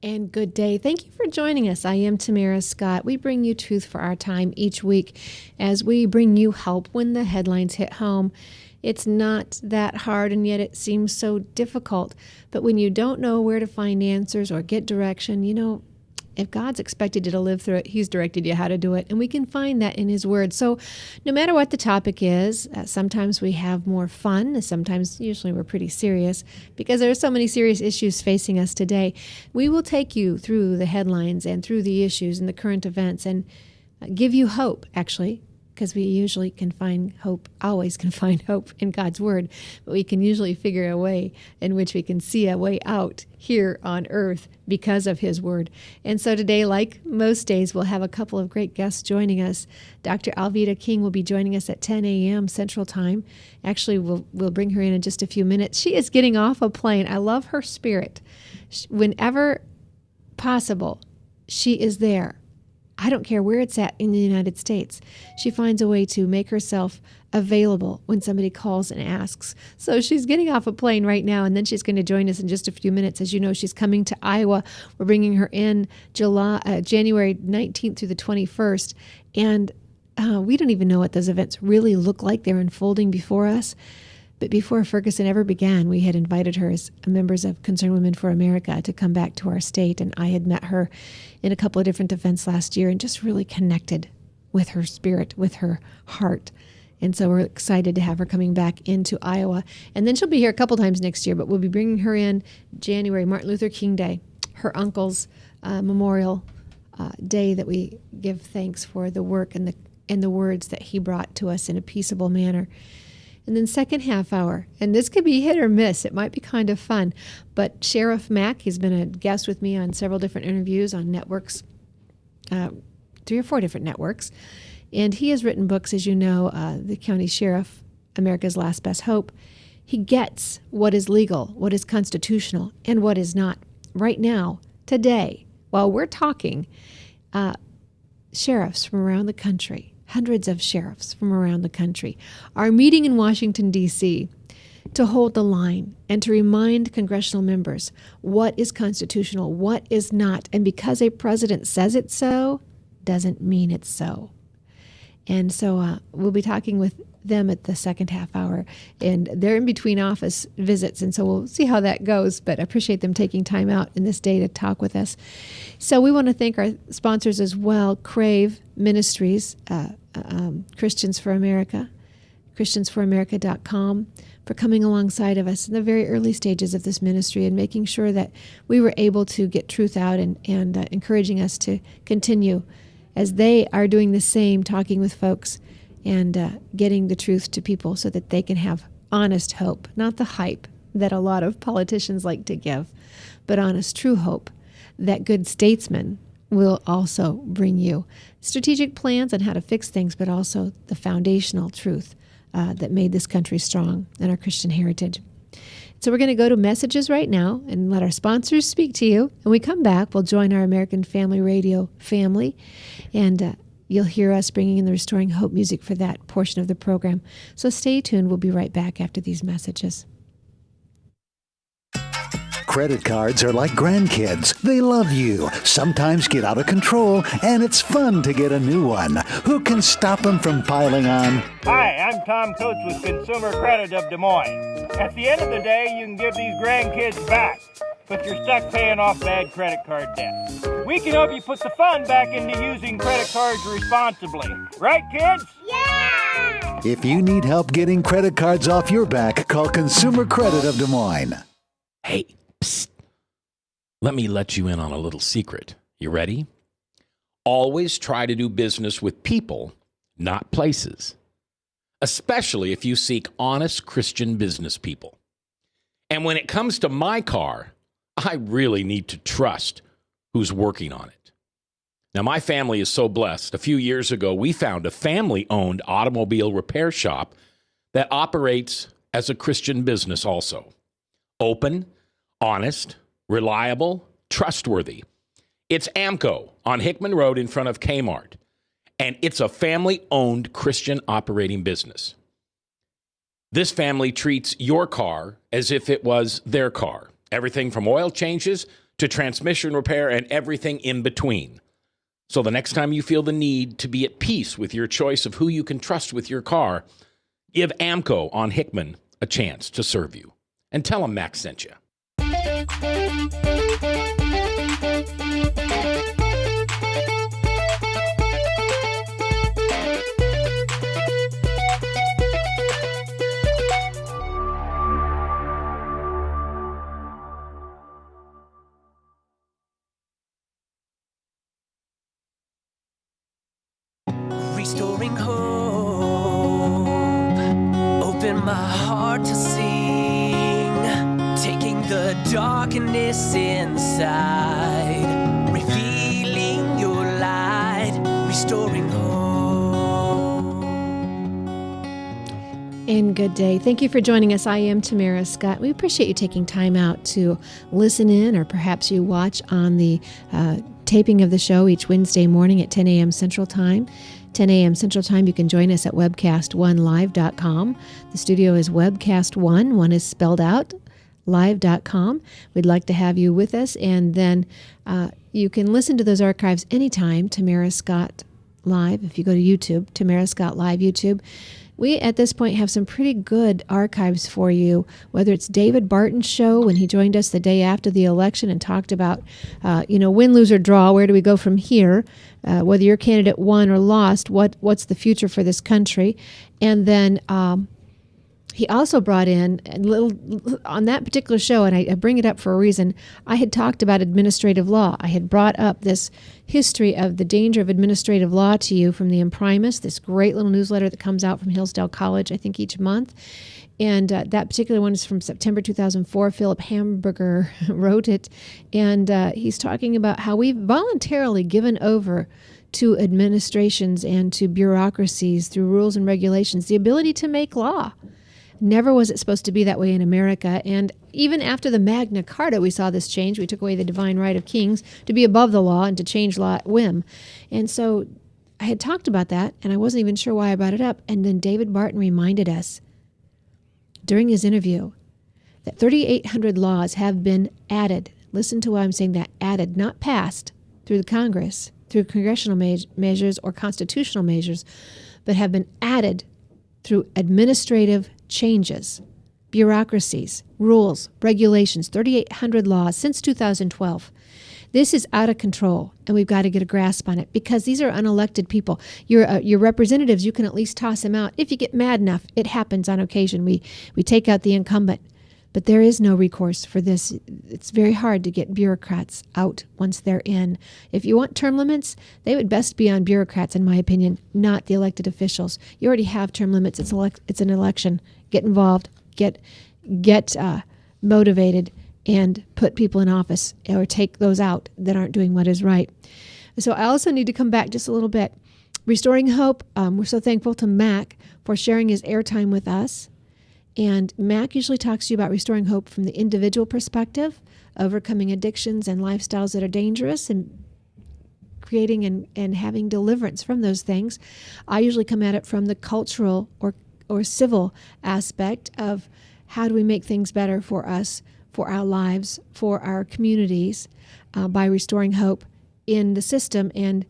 and good day. Thank you for joining us. I am Tamara Scott. We bring you truth for our time each week as we bring you help when the headlines hit home. It's not that hard, and yet it seems so difficult. But when you don't know where to find answers or get direction, if God's expected you to live through it, He's directed you how to do it, and we can find that in His Word. So no matter what the topic is, sometimes we have more fun, usually we're pretty serious, because there are so many serious issues facing us today. We will take you through the headlines and through the issues and the current events and give you hope, actually, because we usually can find hope, always can find hope in God's Word, but we can usually figure a way in which we can see a way out here on earth because of His Word. And so today, like most days, we'll have a couple of great guests joining us. Dr. Alveda King will be joining us at 10 a.m. Central Time. Actually, we'll bring her in just a few minutes. She is getting off a plane. I love her spirit. Whenever possible, she is there. I don't care where it's at in the United States. She finds a way to make herself available when somebody calls and asks. So she's getting off a plane right now, and then she's going to join us in just a few minutes. As you know, she's coming to Iowa. We're bringing her in January 19th through the 21st. And we don't even know what those events really look like. They're unfolding before us. But before Ferguson ever began, we had invited her as members of Concerned Women for America to come back to our state. And I had met her in a couple of different events last year and just really connected with her spirit, with her heart. And so we're excited to have her coming back into Iowa. And then she'll be here a couple times next year, but we'll be bringing her in January, Martin Luther King Day, her uncle's memorial day that we give thanks for the work and the words that he brought to us in a peaceable manner. And then second half hour, and this could be hit or miss. It might be kind of fun. But Sheriff Mack, he's been a guest with me on several different interviews on networks, 3 or 4 different networks. And he has written books, as you know, The County Sheriff, America's Last Best Hope. He gets what is legal, what is constitutional, and what is not. Right now, today, while we're talking, sheriffs from around the country, hundreds of sheriffs from around the country, are meeting in Washington, D.C. to hold the line and to remind congressional members what is constitutional, what is not. And because a president says it's so, doesn't mean it's so. And so we'll be talking with them at the second half hour. And they're in between office visits, and so we'll see how that goes. But I appreciate them taking time out in this day to talk with us. So we want to thank our sponsors as well, Crave Ministries, Christians for America, ChristiansForAmerica.com, for coming alongside of us in the very early stages of this ministry and making sure that we were able to get truth out and encouraging us to continue as they are doing the same, talking with folks and getting the truth to people so that they can have honest hope, not the hype that a lot of politicians like to give, but honest, true hope that good statesmen will also bring you strategic plans on how to fix things, but also the foundational truth that made this country strong and our Christian heritage. So we're going to go to messages right now and let our sponsors speak to you. When we come back, we'll join our American Family Radio family, and you'll hear us bringing in the Restoring Hope music for that portion of the program. So stay tuned. We'll be right back after these messages. Credit cards are like grandkids. They love you, sometimes get out of control, and it's fun to get a new one. Who can stop them from piling on? Hi, I'm Tom Coates with Consumer Credit of Des Moines. At the end of the day, you can give these grandkids back, but you're stuck paying off bad credit card debt. We can help you put the fun back into using credit cards responsibly. Right, kids? Yeah! If you need help getting credit cards off your back, call Consumer Credit of Des Moines. Hey, psst. Let me let you in on a little secret. You ready? Always try to do business with people, not places. Especially if you seek honest Christian business people. And when it comes to my car, I really need to trust who's working on it. Now, my family is so blessed. A few years ago, we found a family-owned automobile repair shop that operates as a Christian business also. Open, honest, reliable, trustworthy. It's AMCO on Hickman Road in front of Kmart. And it's a family-owned Christian operating business. This family treats your car as if it was their car. Everything from oil changes to transmission repair and everything in between. So the next time you feel the need to be at peace with your choice of who you can trust with your car, give AMCO on Hickman a chance to serve you. And tell them Max sent you. Restoring hope, open my heart to sing, taking the darkness inside, revealing your light, restoring hope. And good day. Thank you for joining us. I am Tamara Scott. We appreciate you taking time out to listen in, or perhaps you watch on the taping of the show each Wednesday morning at 10 a.m. Central Time. 10 a.m. Central Time, you can join us at webcast1live.com. The studio is webcast1. One is spelled out, live.com. We'd like to have you with us. And then you can listen to those archives anytime, Tamara Scott Live. If you go to YouTube, Tamara Scott Live YouTube. We, at this point, have some pretty good archives for you, whether it's David Barton's show when he joined us the day after the election and talked about, win, lose, or draw, where do we go from here? Whether your candidate won or lost, what's the future for this country? And then he also brought in a little on that particular show, and I bring it up for a reason. I had talked about administrative law. I had brought up this history of the danger of administrative law to you from the Imprimis, this great little newsletter that comes out from Hillsdale College, I think, each month. And that particular one is from September 2004. Philip Hamburger wrote it, and he's talking about how we've voluntarily given over to administrations and to bureaucracies through rules and regulations the ability to make law. Never was it supposed to be that way in America. And even after the Magna Carta, we saw this change. We took away the divine right of kings to be above the law and to change law at whim. And so I had talked about that, and I wasn't even sure why I brought it up. And then David Barton reminded us during his interview that 3,800 laws have been added. Listen to why I'm saying that, added, not passed through the Congress, through congressional measures or constitutional measures, but have been added through administrative changes, bureaucracies, rules, regulations, 3,800 laws since 2012. This is out of control, and we've got to get a grasp on it because these are unelected people. Your representatives, you can at least toss them out. If you get mad enough, it happens on occasion. We take out the incumbent, but there is no recourse for this. It's very hard to get bureaucrats out once they're in. If you want term limits, they would best be on bureaucrats, in my opinion, not the elected officials. You already have term limits. It's an election. Get involved. Get motivated and put people in office or take those out that aren't doing what is right. So I also need to come back just a little bit. Restoring Hope, we're so thankful to Mac for sharing his airtime with us. And Mac usually talks to you about restoring hope from the individual perspective, overcoming addictions and lifestyles that are dangerous and creating and having deliverance from those things. I usually come at it from the cultural or civil aspect of how do we make things better for us, for our lives, for our communities, by restoring hope in the system and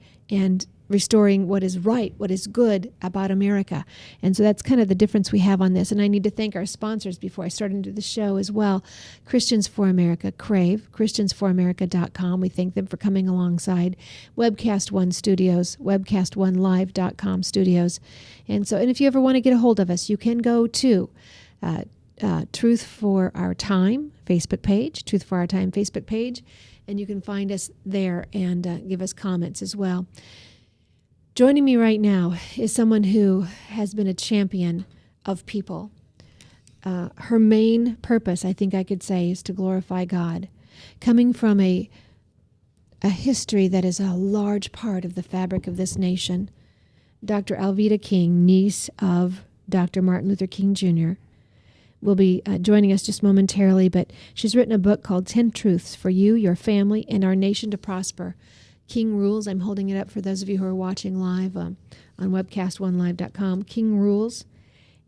restoring what is right, what is good about America. And so that's kind of the difference we have on this. And I need to thank our sponsors before I start into the show as well. Christians for America, Crave, ChristiansForAmerica.com. We thank them for coming alongside. Webcast One Studios, webcast1live.com studios. And if you ever want to get a hold of us, you can go to Truth for Our Time Facebook page, Truth for Our Time Facebook page, and you can find us there and give us comments as well. Joining me right now is someone who has been a champion of people. Her main purpose, I think I could say, is to glorify God. Coming from a history that is a large part of the fabric of this nation, Dr. Alveda King, niece of Dr. Martin Luther King Jr., will be joining us just momentarily, but she's written a book called 10 Truths for You, Your Family, and Our Nation to Prosper. King Rules. I'm holding it up for those of you who are watching live on webcast1live.com. King Rules.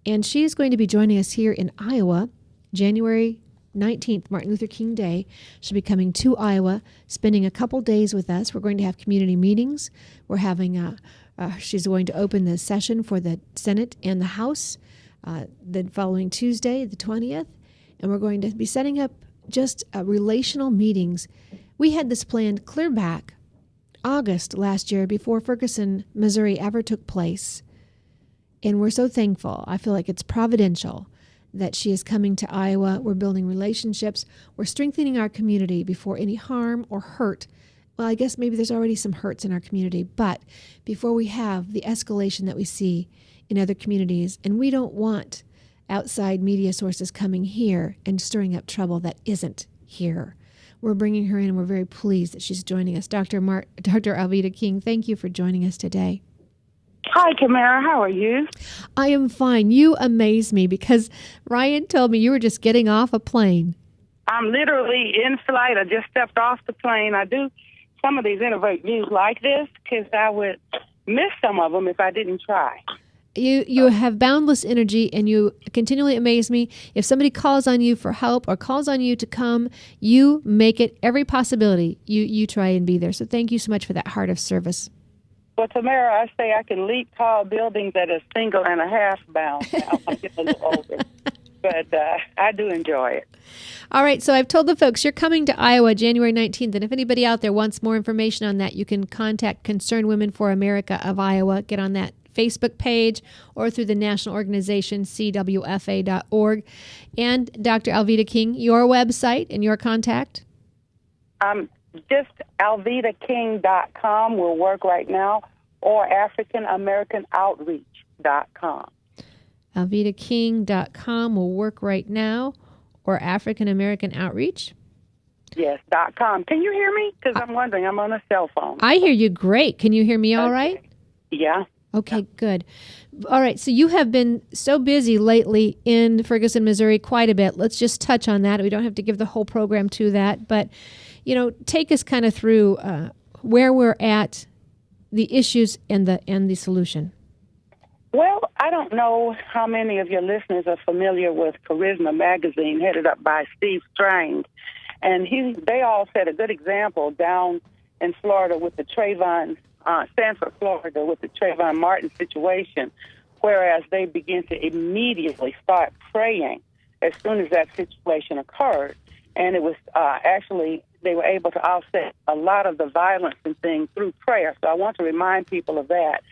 And she is going to be joining us here in Iowa, January 19th, Martin Luther King Day. She'll be coming to Iowa, spending a couple days with us. We're going to have community meetings. We're having she's going to open the session for the Senate and the House the following Tuesday, the 20th. And we're going to be setting up just relational meetings. We had this planned clear back August last year before Ferguson, Missouri ever took place. And we're so thankful. I feel like it's providential that she is coming to Iowa. We're building relationships. We're strengthening our community before any harm or hurt. Well, I guess maybe there's already some hurts in our community, but before we have the escalation that we see in other communities, and we don't want outside media sources coming here and stirring up trouble that isn't here. We're bringing her in, and we're very pleased that she's joining us. Dr. Alveda King, thank you for joining us today. Hi, Tamara. How are you? I am fine. You amaze me because Ryan told me you were just getting off a plane. I'm literally in flight. I just stepped off the plane. I do some of these interviews like this because I would miss some of them if I didn't try. You have boundless energy, and you continually amaze me. If somebody calls on you for help or calls on you to come, you make it every possibility. You try and be there. So thank you so much for that heart of service. Well, Tamara, I say I can leap tall buildings at a single and a half bound. Now I'm getting a little older, but I do enjoy it. All right, so I've told the folks you're coming to Iowa January 19th, and if anybody out there wants more information on that, you can contact Concerned Women for America of Iowa. Get on that Facebook page or through the national organization cwfa.org. And Dr. Alveda King, your website and your contact? Just alvedaking.com will work right now, or AfricanAmericanOutreach.com. alvedaking.com will work right now, or African American Outreach? Yes, .com. Can you hear me? Because I'm wondering, I'm on a cell phone. I hear you great. Can you hear me all right? Yeah. Okay, good. All right, so you have been so busy lately in Ferguson, Missouri, quite a bit. Let's just touch on that. We don't have to give the whole program to that, but, take us kind of through where we're at, the issues and the solution. Well, I don't know how many of your listeners are familiar with Charisma Magazine, headed up by Steve Strang. And they all set a good example down in Florida with the Sanford, Florida, with the Trayvon Martin situation, whereas they began to immediately start praying as soon as that situation occurred. And it was actually, they were able to offset a lot of the violence and things through prayer. So I want to remind people of that.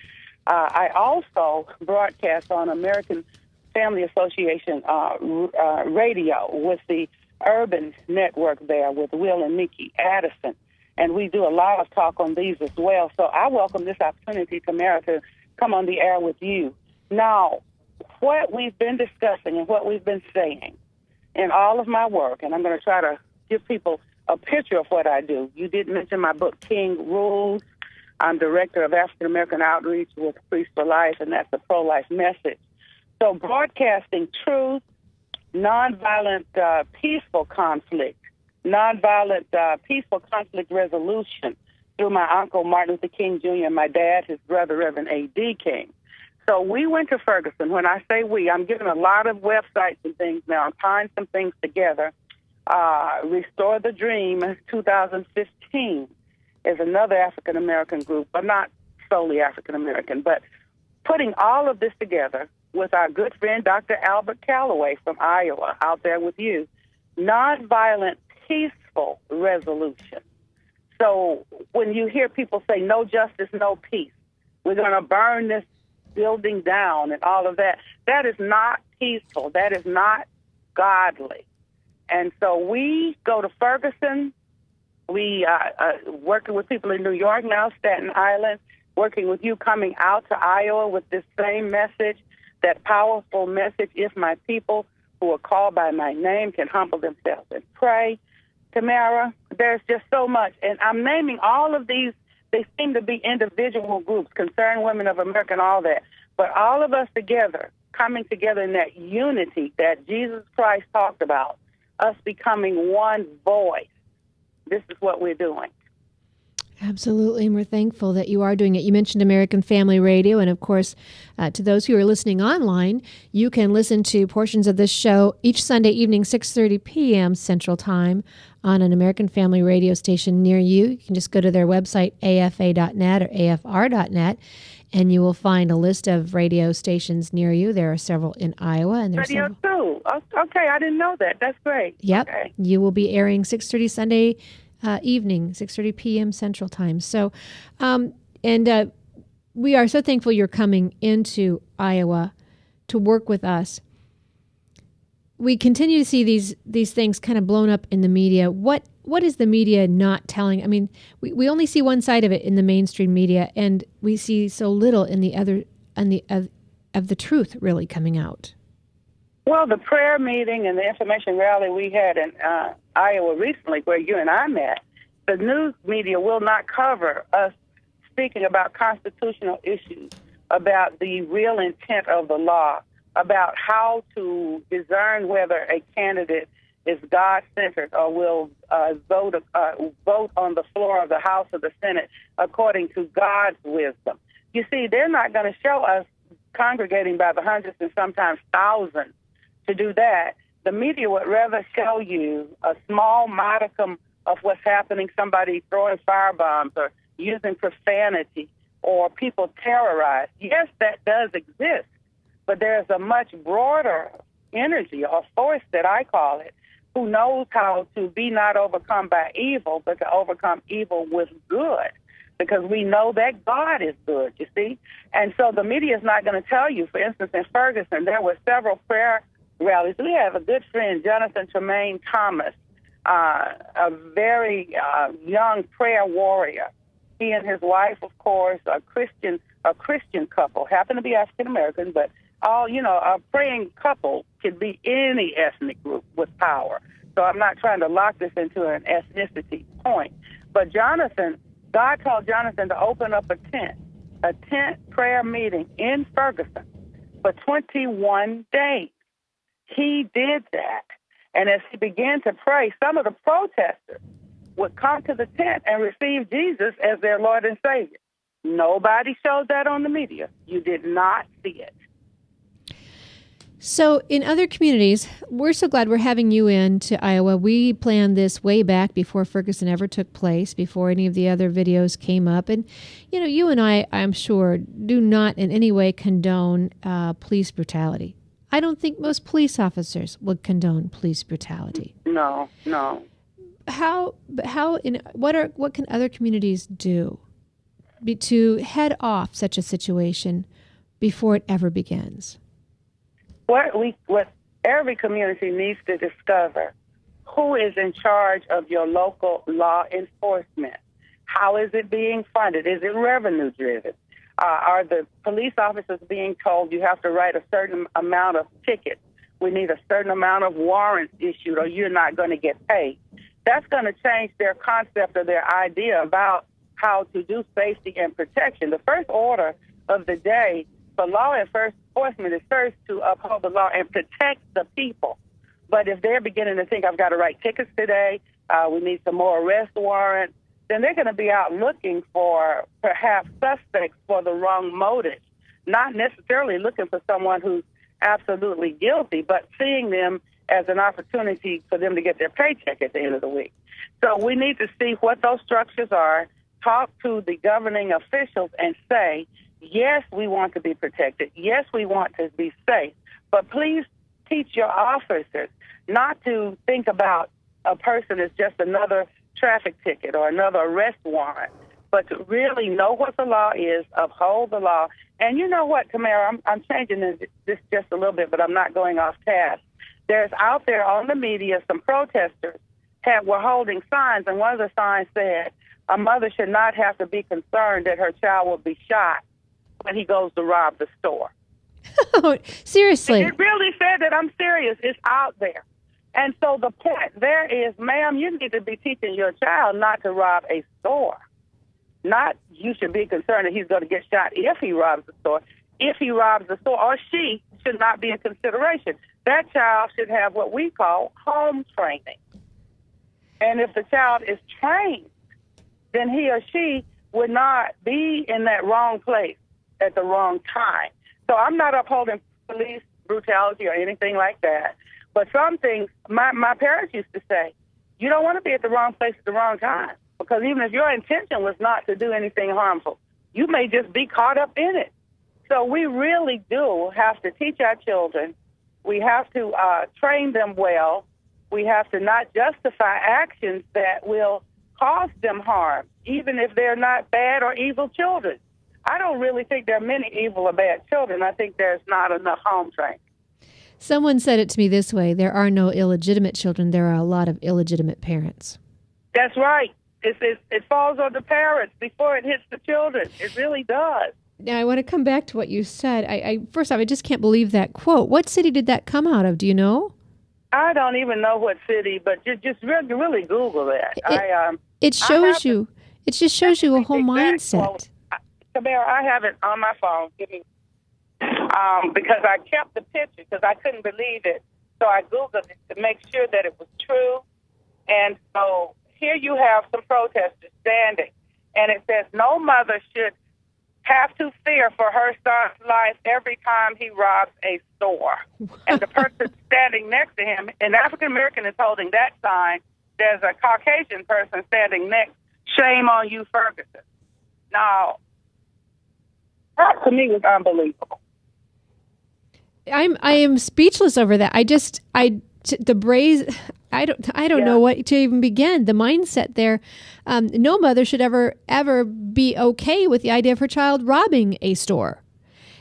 I also broadcast on American Family Association radio with the Urban Network there with Will and Nikki Addison. And we do a lot of talk on these as well. So I welcome this opportunity, Tamara, to come on the air with you. Now, what we've been discussing and what we've been saying in all of my work, and I'm going to try to give people a picture of what I do. You did mention my book, King Rules. I'm director of African American Outreach with Priests for Life, and that's a pro-life message. So broadcasting truth, nonviolent peaceful conflict, nonviolent peaceful conflict resolution through my uncle Martin Luther King Jr. and my dad, his brother Reverend A.D. King. So we went to Ferguson. When I say we, I'm giving a lot of websites and things now. I'm tying some things together. Restore the Dream 2015 is another African-American group, but not solely African-American, but putting all of this together with our good friend Dr. Albert Calloway from Iowa out there with you. Nonviolent peaceful resolution. So when you hear people say no justice, no peace, we're going to burn this building down and all of that, that is not peaceful. That is not godly. And so we go to Ferguson. We working with people in New York now, Staten Island, working with you coming out to Iowa with this same message, that powerful message, if my people who are called by my name can humble themselves and pray. Tamara, there's just so much. And I'm naming all of these. They seem to be individual groups, Concerned Women of America and all that. But all of us together, coming together in that unity that Jesus Christ talked about, us becoming one voice. This is what we're doing. Absolutely, and we're thankful that you are doing it. You mentioned American Family Radio, and of course, to those who are listening online, you can listen to portions of this show each Sunday evening, 6:30 p.m. Central Time, on an American Family Radio station near you. You can just go to their website, afa.net or afr.net, and you will find a list of radio stations near you. There are several in Iowa, and there's Radio several. too. Okay, I didn't know that. That's great. Yep, Okay. you will be airing 6:30 Sunday evening, 6:30 p.m. Central Time. So, we are so thankful you're coming into Iowa to work with us. We continue to see these things kind of blown up in the media. What is the media not telling? I mean, we only see one side of it in the mainstream media, and we see so little in the other, of the truth really coming out. Well, the prayer meeting and the information rally we had in Iowa recently, where you and I met, the news media will not cover us speaking about constitutional issues, about the real intent of the law, about how to discern whether a candidate is God-centered or will vote on the floor of the House or the Senate according to God's wisdom. You see, they're not going to show us congregating by the hundreds and sometimes thousands to do that. The media would rather show you a small modicum of what's happening, somebody throwing firebombs or using profanity or people terrorized. Yes, that does exist, but there's a much broader energy or force that I call it, who knows how to be not overcome by evil, but to overcome evil with good, because we know that God is good, you see? And so the media is not going to tell you. For instance, in Ferguson, there were several prayer rallies. We have a good friend, Jonathan Tremaine Thomas, a very young prayer warrior. He and his wife, of course, a Christian couple, happen to be African American, but a praying couple could be any ethnic group with power. So I'm not trying to lock this into an ethnicity point. But God told Jonathan to open up a tent prayer meeting in Ferguson for 21 days. He did that. And as he began to pray, some of the protesters would come to the tent and receive Jesus as their Lord and Savior. Nobody showed that on the media. You did not see it. So in other communities, we're so glad we're having you in to Iowa. We planned this way back before Ferguson ever took place, before any of the other videos came up. And, you and I'm sure, do not in any way condone police brutality. I don't think most police officers would condone police brutality. No. What can other communities do to head off such a situation before it ever begins? What every community needs to discover, who is in charge of your local law enforcement? How is it being funded? Is it revenue driven? Are the police officers being told you have to write a certain amount of tickets? We need a certain amount of warrants issued or you're not going to get paid. That's going to change their concept or their idea about how to do safety and protection. The first order of the day for law enforcement is first to uphold the law and protect the people. But if they're beginning to think, I've got to write tickets today, we need some more arrest warrants, then they're going to be out looking for perhaps suspects for the wrong motive, not necessarily looking for someone who's absolutely guilty, but seeing them as an opportunity for them to get their paycheck at the end of the week. So we need to see what those structures are, talk to the governing officials and say, yes, we want to be protected. Yes, we want to be safe. But please teach your officers not to think about a person as just another traffic ticket or another arrest warrant, but to really know what the law is, uphold the law. And you know what, Tamara, I'm changing this just a little bit, but I'm not going off task. There's out there on the media some protesters were holding signs, and one of the signs said, a mother should not have to be concerned that her child will be shot when he goes to rob the store. Seriously? It really said that. I'm serious. It's out there. And so the point there is, ma'am, you need to be teaching your child not to rob a store. Not you should be concerned that he's going to get shot if he robs the store. If he robs the store, or she should not be in consideration. That child should have what we call home training. And if the child is trained then he or she would not be in that wrong place at the wrong time. So I'm not upholding police brutality or anything like that. But some things, my parents used to say, you don't want to be at the wrong place at the wrong time. Because even if your intention was not to do anything harmful, you may just be caught up in it. So we really do have to teach our children. We have to train them well. We have to not justify actions that will cause them harm, even if they're not bad or evil children. I don't really think there are many evil or bad children. I think there's not enough home training. Someone said it to me this way: there are no illegitimate children. There are a lot of illegitimate parents. That's right. It falls on the parents before it hits the children. It really does. Now, I want to come back to what you said. First off, I just can't believe that quote. What city did that come out of? Do you know? I don't even know what city, but just really Google that. It shows you. It just shows you a whole mindset. Tamara, I have it on my phone. Because I kept the picture because I couldn't believe it. So I Googled it to make sure that it was true. And so here you have some protesters standing, and it says no mother should have to fear for her son's life every time he robs a store. And the person standing next to him, an African American is holding that sign. There's a Caucasian person standing next. Shame on you, Ferguson. Now, that to me was unbelievable. I am speechless over that. I don't know what to even begin. The mindset there. No mother should ever be okay with the idea of her child robbing a store.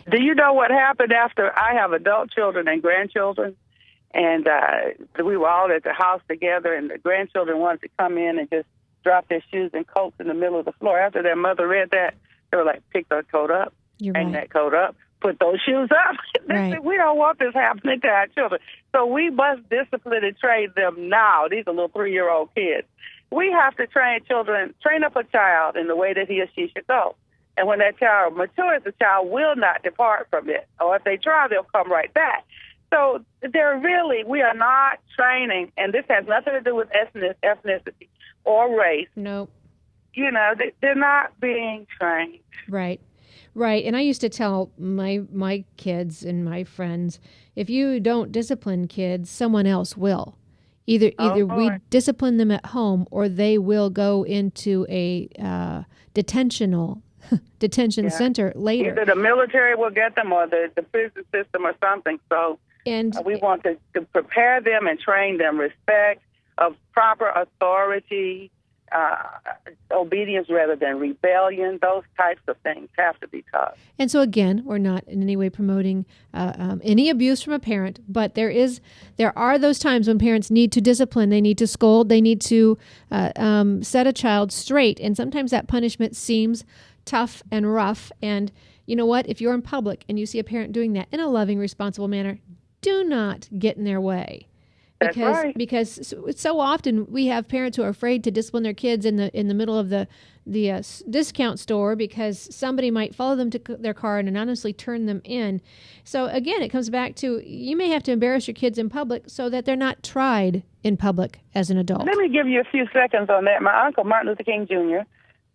Do you know what happened after I have adult children and grandchildren? And we were all at the house together, and the grandchildren wanted to come in and just drop their shoes and coats in the middle of the floor. After their mother read that, they were like, pick that coat up, hang that coat up, put those shoes up. They said, we don't want this happening to our children. So we must discipline and train them now. These are little 3-year-old kids. We have to train up a child in the way that he or she should go. And when that child matures, the child will not depart from it. Or if they try, they'll come right back. So we are not training, and this has nothing to do with ethnicity or race. Nope. You know, they're not being trained. Right. Right. And I used to tell my kids and my friends, if you don't discipline kids, someone else will. Either we discipline them at home, or they will go into a detention center later. Either the military will get them, or the prison system, or something. So we want to prepare them and train them respect of proper authority, obedience rather than rebellion. Those types of things have to be taught. And so again, we're not in any way promoting any abuse from a parent, but there are those times when parents need to discipline, they need to scold, they need to set a child straight, and sometimes that punishment seems tough and rough. And you know what? If you're in public and you see a parent doing that in a loving, responsible manner, do not get in their way. Because so often we have parents who are afraid to discipline their kids in the middle of the discount store because somebody might follow them to their car and anonymously turn them in. So again, it comes back to, you may have to embarrass your kids in public so that they're not tried in public as an adult. Let me give you a few seconds on that. My uncle, Martin Luther King Jr.,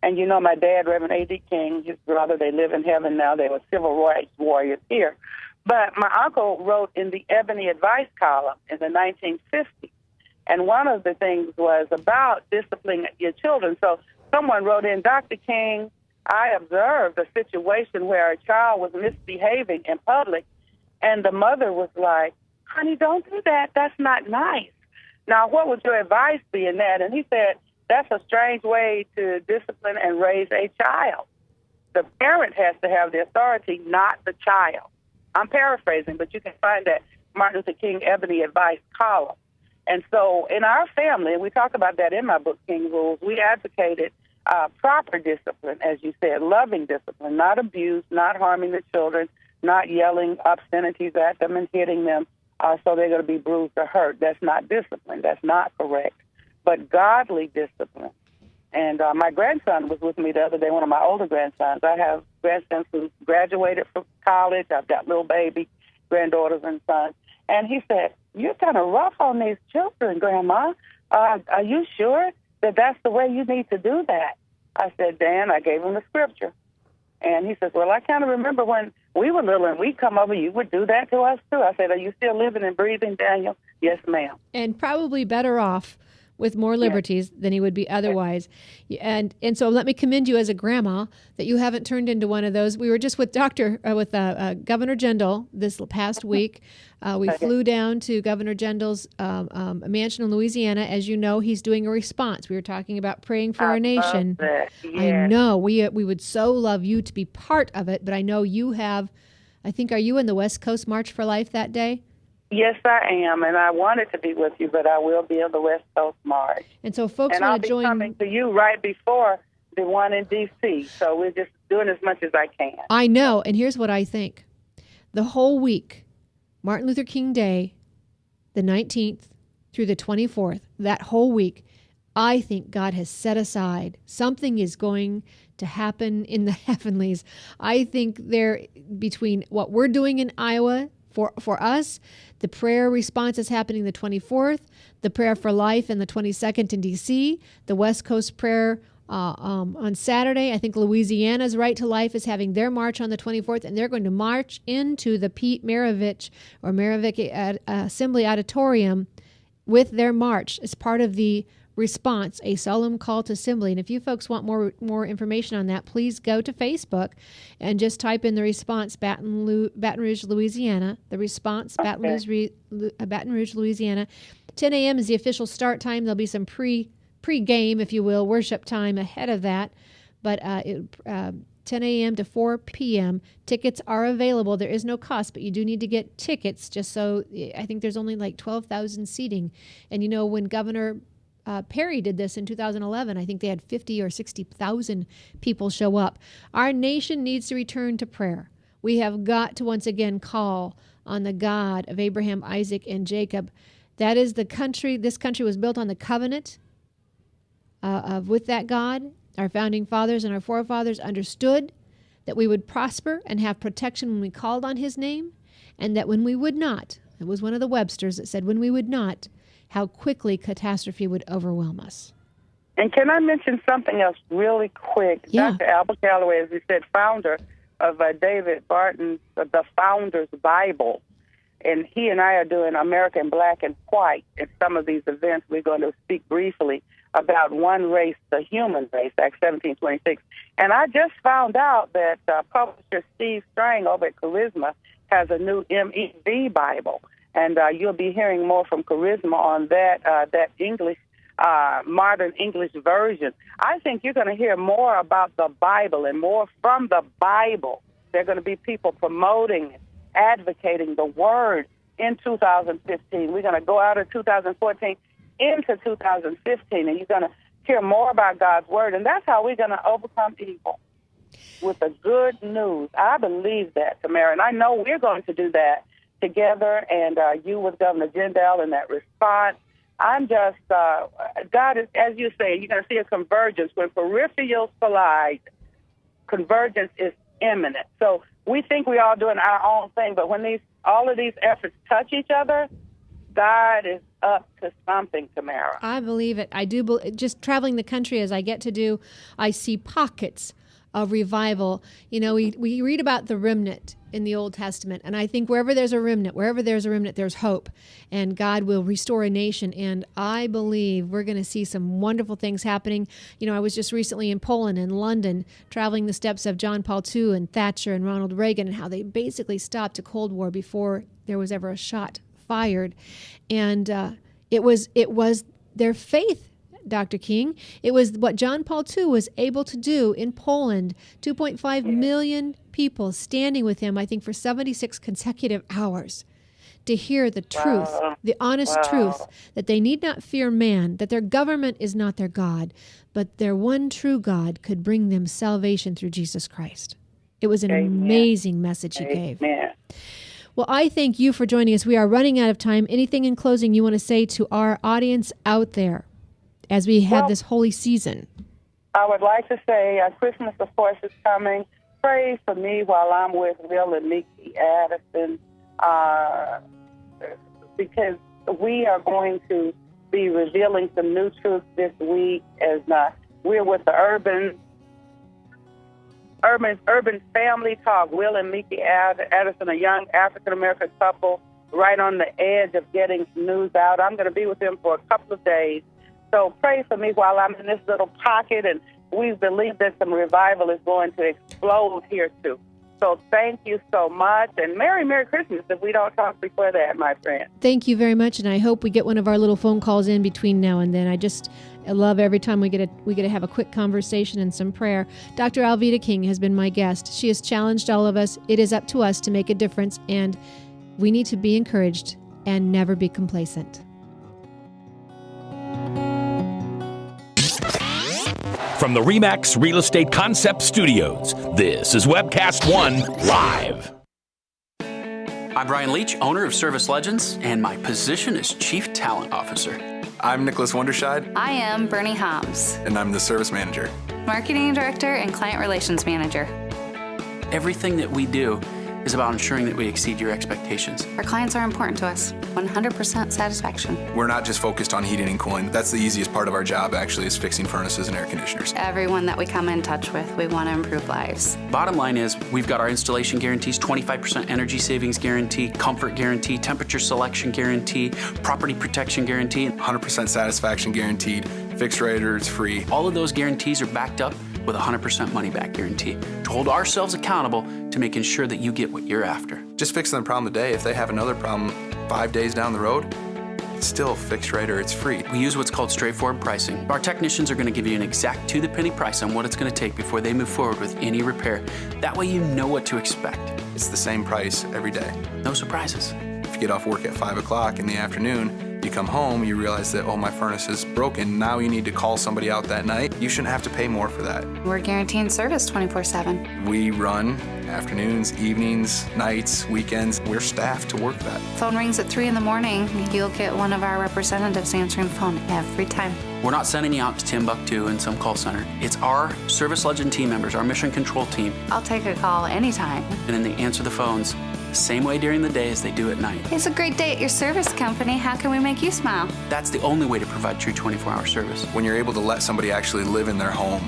and you know my dad, Reverend A.D. King, his brother, they live in heaven now. They were civil rights warriors here. But my uncle wrote in the Ebony Advice column in the 1950s, and one of the things was about disciplining your children. So someone wrote in, Dr. King, I observed a situation where a child was misbehaving in public, and the mother was like, honey, don't do that. That's not nice. Now, what would your advice be in that? And he said, that's a strange way to discipline and raise a child. The parent has to have the authority, not the child. I'm paraphrasing, but you can find that Martin Luther King Ebony Advice column. And so in our family, and we talk about that in my book, King Rules, we advocated proper discipline, as you said, loving discipline, not abuse, not harming the children, not yelling obscenities at them and hitting them so they're going to be bruised or hurt. That's not discipline. That's not correct. But godly discipline. And my grandson was with me the other day, one of my older grandsons. I have grandsons who graduated from college. I've got little baby granddaughters and sons. And he said, you're kind of rough on these children, Grandma. Are you sure that that's the way you need to do that? I said, Dan, I gave him the scripture. And he says, well, I kind of remember when we were little and we'd come over, you would do that to us too. I said, are you still living and breathing, Daniel? Yes, ma'am. And probably better off with more liberties than he would be otherwise. And so let me commend you as a grandma that you haven't turned into one of those. We were just with Governor Jindal this past week. We flew down to Governor Jindal's mansion in Louisiana. As you know, he's doing a response. We were talking about praying for our nation. Yes. I know we would so love you to be part of it, but I know you have, I think, are you in the West Coast March for Life that day? Yes, I am, and I wanted to be with you, but I will be on the West Coast March. And so folks and I'll want be to join. coming to you right before the one in D.C., so we're just doing as much as I can. I know, and here's what I think. The whole week, Martin Luther King Day, the 19th through the 24th, that whole week, I think God has set aside. Something is going to happen in the heavenlies. I think there, between what we're doing in Iowa for us, the prayer response is happening the 24th, the prayer for life in the 22nd in D.C., the West Coast prayer on Saturday. I think Louisiana's Right to Life is having their march on the 24th, and they're going to march into the Pete Maravich Assembly Auditorium with their march as part of the response, a solemn call to assembly. And if you folks want more information on that, please go to Facebook and just type in the response, Baton Rouge, Louisiana. The response, Baton Rouge, Louisiana. 10 a.m. is the official start time. There'll be some pre-game, if you will, worship time ahead of that. But 10 a.m. to 4 p.m. Tickets are available. There is no cost, but you do need to get tickets just so, I think there's only like 12,000 seating. And you know, when Governor Perry did this in 2011, I think they had 50 or 60,000 people show up. Our nation needs to return to prayer. We have got to once again call on the God of Abraham, Isaac, and Jacob. That is the country. This country was built on the covenant with that God. Our founding fathers and our forefathers understood that we would prosper and have protection when we called on his name, and that when we would not, it was one of the Websters that said, when we would not, how quickly catastrophe would overwhelm us. And can I mention something else really quick? Yeah. Dr. Albert Calloway, as we said, founder of David Barton's The Founder's Bible. And he and I are doing American Black and White at some of these events. We're going to speak briefly about one race, the human race, Acts 17:26. And I just found out that publisher Steve Strang over at Charisma has a new MEV Bible. And you'll be hearing more from Charisma on that English, modern English version. I think you're going to hear more about the Bible and more from the Bible. There are going to be people promoting, advocating the Word in 2015. We're going to go out of 2014 into 2015, and you're going to hear more about God's Word. And that's how we're going to overcome evil, with the good news. I believe that, Tamara, and I know we're going to do that together, and you with Governor Jindal in that response. I'm just, God is, as you say, you're going to see a convergence. When peripherals collide, convergence is imminent. So we think we're all doing our own thing, but when all of these efforts touch each other, God is up to something, Tamara. I believe it. I do. Just traveling the country as I get to do, I see pockets of revival. You know, we read about the remnant in the Old Testament, and I think wherever there's a remnant, there's hope, and God will restore a nation. And I believe we're going to see some wonderful things happening. You know, I was just recently in Poland and London, traveling the steps of John Paul II and Thatcher and Ronald Reagan, and how they basically stopped a Cold War before there was ever a shot fired. And it was their faith, Dr. King. It was what John Paul II was able to do in Poland. 2.5 million people standing with him, I think, for 76 consecutive hours to hear the truth, the honest truth, that they need not fear man, that their government is not their God, but their one true God could bring them salvation through Jesus Christ. It was an amazing message he gave. Well, I thank you for joining us. We are running out of time. Anything in closing you want to say to our audience out there as we have this holy season? I would like to say Christmas, of course, is coming. Pray for me while I'm with Will and Nikki Addison, because we are going to be revealing some new truths this week as we're with the urban Urban Family Talk. Will and Mickey Addison, a young African-American couple, right on the edge of getting news out. I'm going to be with them for a couple of days. So pray for me while I'm in this little pocket, and we believe that some revival is going to explode here too. So thank you so much, and Merry Christmas if we don't talk before that, my friend. Thank you very much, and I hope we get one of our little phone calls in between now and then. I love every time we get to have a quick conversation and some prayer. Dr. Alveda King has been my guest. She has challenged all of us. It is up to us to make a difference, and we need to be encouraged and never be complacent. From the RE/MAX Real Estate Concept Studios, this is Webcast One Live. I'm Brian Leach, owner of Service Legends, and my position is Chief Talent Officer. I'm Nicholas Wonderscheid. I am Bernie Hobbs, And I'm the Service Manager. Marketing Director and Client Relations Manager. Everything that we do is about ensuring that we exceed your expectations. Our clients are important to us. 100% satisfaction. We're not just focused on heating and cooling. That's the easiest part of our job, actually, is fixing furnaces and air conditioners. Everyone that we come in touch with, we want to improve lives. Bottom line is, we've got our installation guarantees, 25% energy savings guarantee, comfort guarantee, temperature selection guarantee, property protection guarantee. 100% satisfaction guaranteed. Fixed rate or it's free. All of those guarantees are backed up with a 100% money-back guarantee to hold ourselves accountable to making sure that you get what you're after. Just fixing the problem today. If they have another problem 5 days down the road, it's still fixed rate or it's free. We use what's called straightforward pricing. Our technicians are going to give you an exact to-the-penny price on what it's going to take before they move forward with any repair. That way you know what to expect. It's the same price every day. No surprises. If you get off work at 5 o'clock in the afternoon, you come home, you realize that, oh, my furnace is broken. Now you need to call somebody out that night. You shouldn't have to pay more for that. We're guaranteeing service 24/7. We run afternoons, evenings, nights, weekends. We're staffed to work that. Phone rings at 3 in the morning. You'll get one of our representatives answering the phone every time. We're not sending you out to Timbuktu in some call center. It's our Service Legend team members, our mission control team. I'll take a call anytime. And then they answer the phones the same way during the day as they do at night. It's a great day at your service company. How can we make you smile? That's the only way to provide true 24-hour service. When you're able to let somebody actually live in their home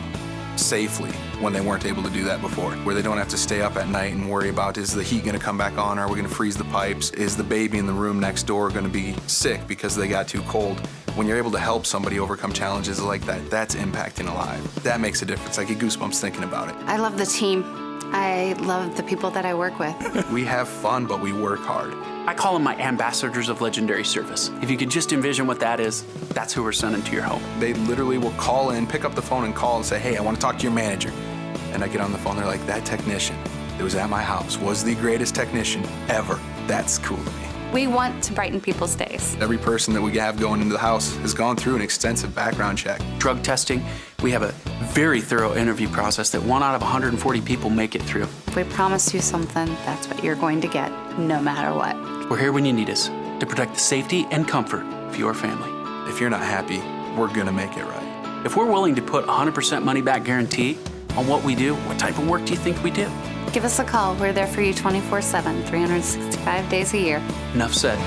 safely when they weren't able to do that before, where they don't have to stay up at night and worry about, is the heat going to come back on? Are we going to freeze the pipes? Is the baby in the room next door going to be sick because they got too cold? When you're able to help somebody overcome challenges like that, that's impacting a life. That makes a difference. I get goosebumps thinking about it. I love the team. I love the people that I work with. We have fun, but we work hard. I call them my ambassadors of legendary service. If you could just envision what that is, that's who we're sending to your home. They literally will call in, pick up the phone and call and say, hey, I want to talk to your manager. And I get on the phone, they're like, that technician that was at my house was the greatest technician ever. That's cool to me. We want to brighten people's days. Every person that we have going into the house has gone through an extensive background check. Drug testing, we have a very thorough interview process that 1 out of 140 people make it through. If we promise you something, that's what you're going to get, no matter what. We're here when you need us to protect the safety and comfort of your family. If you're not happy, we're gonna make it right. If we're willing to put 100% money back guarantee on what we do, what type of work do you think we do? Give us a call. We're there for you 24/7, 365 days a year. Enough said.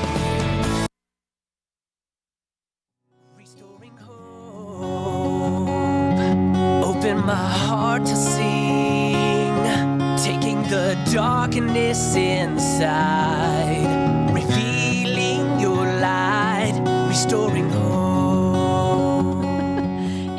Restoring hope, open my heart to sing, taking the darkness inside, revealing your light, restoring hope.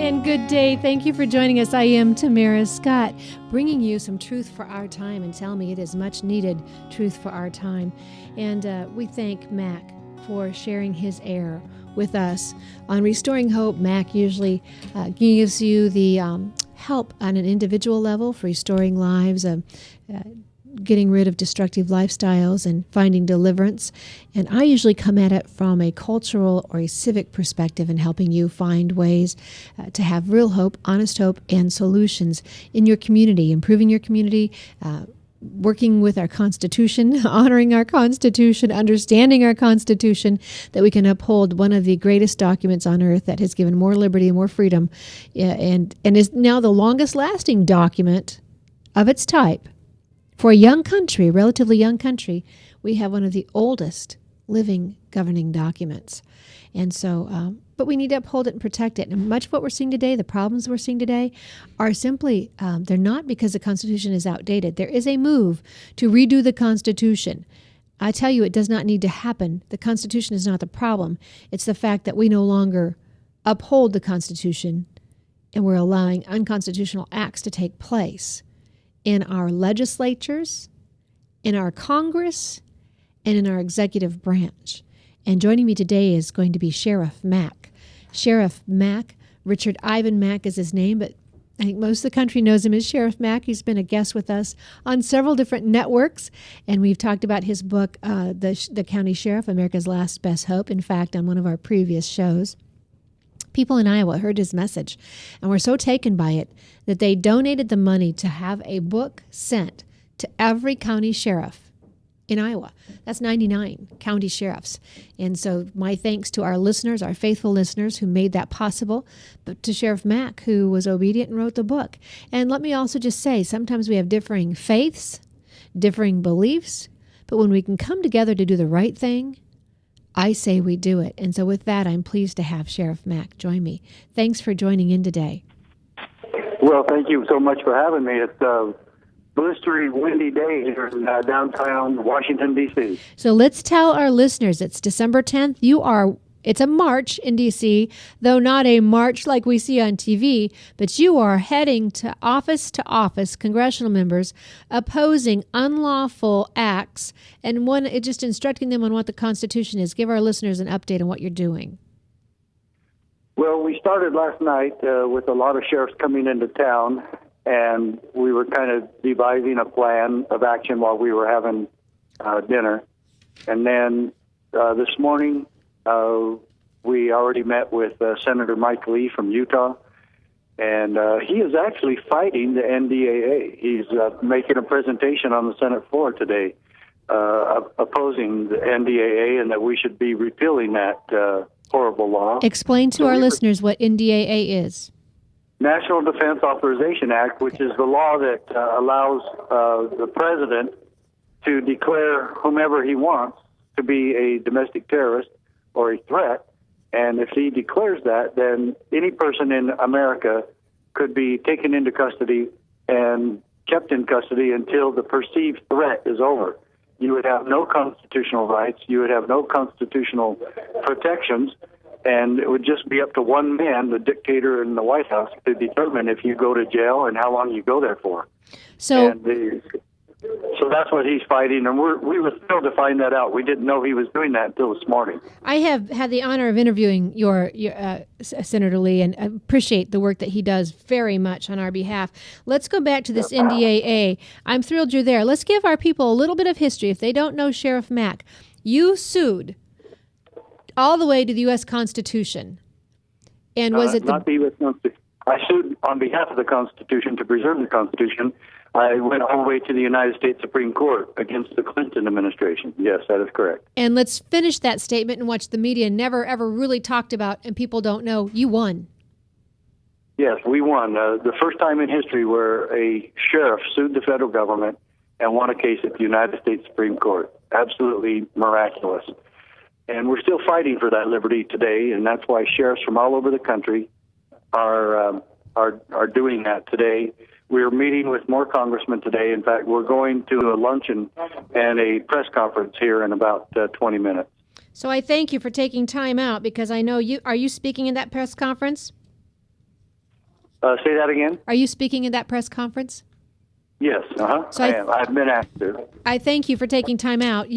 And good day. Thank you for joining us. I am Tamara Scott, bringing you some truth for our time, and tell me it is much needed truth for our time. And we thank Mac for sharing his air with us. On Restoring Hope, Mac usually gives you the help on an individual level for restoring lives, getting rid of destructive lifestyles and finding deliverance. And I usually come at it from a cultural or a civic perspective in helping you find ways to have real hope, honest hope, and solutions in your community, improving your community, working with our Constitution, honoring our Constitution, understanding our Constitution, that we can uphold one of the greatest documents on earth that has given more liberty and more freedom, and is now the longest lasting document of its type. For a young country, a relatively young country, we have one of the oldest living governing documents. And so but we need to uphold it and protect it. And much of what we're seeing today, the problems we're seeing today, are simply, they're not because the Constitution is outdated. There is a move to redo the Constitution. I tell you, it does not need to happen. The Constitution is not the problem. It's the fact that we no longer uphold the Constitution and we're allowing unconstitutional acts to take place in our legislatures, in our Congress, and in our executive branch. And joining me today is going to be Sheriff Mack. Sheriff Mack, Richard Ivan Mack is his name, but I think most of the country knows him as Sheriff Mack. He's been a guest with us on several different networks, and we've talked about his book, The County Sheriff, America's Last Best Hope, in fact, on one of our previous shows. People in Iowa heard his message and were so taken by it that they donated the money to have a book sent to every county sheriff in Iowa. That's 99 county sheriffs. And so my thanks to our listeners, our faithful listeners who made that possible, but to Sheriff Mack, who was obedient and wrote the book. And let me also just say, sometimes we have differing faiths, differing beliefs, but when we can come together to do the right thing, I say we do it. And so with that, I'm pleased to have Sheriff Mack join me. Thanks for joining in today. Well, thank you so much for having me. It's blistery, windy day here in downtown Washington, D.C. So let's tell our listeners it's December 10th. It's a march in D.C., though not a march like we see on TV, but you are heading to office, congressional members, opposing unlawful acts, and just instructing them on what the Constitution is. Give our listeners an update on what you're doing. Well, we started last night with a lot of sheriffs coming into town, and we were kind of devising a plan of action while we were having dinner. And then this morning, we already met with Senator Mike Lee from Utah, and he is actually fighting the NDAA. He's making a presentation on the Senate floor today opposing the NDAA and that we should be repealing that horrible law. Explain to our listeners what NDAA is. National Defense Authorization Act, which is the law that allows the president to declare whomever he wants to be a domestic terrorist or a threat. And if he declares that, then any person in America could be taken into custody and kept in custody until the perceived threat is over. You would have no constitutional rights. You would have no constitutional protections. And it would just be up to one man, the dictator in the White House, to determine if you go to jail and how long you go there for. So that's what he's fighting, and we were thrilled to find that out. We didn't know he was doing that until this morning. I have had the honor of interviewing your Senator Lee, and appreciate the work that he does very much on our behalf. Let's go back to this NDAA. I'm thrilled you're there. Let's give our people a little bit of history. If they don't know Sheriff Mack, you sued all the way to the U.S. Constitution. And was it not the U.S. Constitution? I sued on behalf of the Constitution to preserve the Constitution. I went all the way to the United States Supreme Court against the Clinton administration. Yes, that is correct. And let's finish that statement and watch the media never, ever really talked about, and people don't know. You won. Yes, we won. The first time in history where a sheriff sued the federal government and won a case at the United States Supreme Court. Absolutely miraculous. And we're still fighting for that liberty today, and that's why sheriffs from all over the country are doing that today. We're meeting with more congressmen today. In fact, we're going to a luncheon and a press conference here in about 20 minutes. So I thank you for taking time out, because I know you. Are you speaking in that press conference? Say that again? Are you speaking in that press conference? Yes, so I am. I've been asked to. I thank you for taking time out.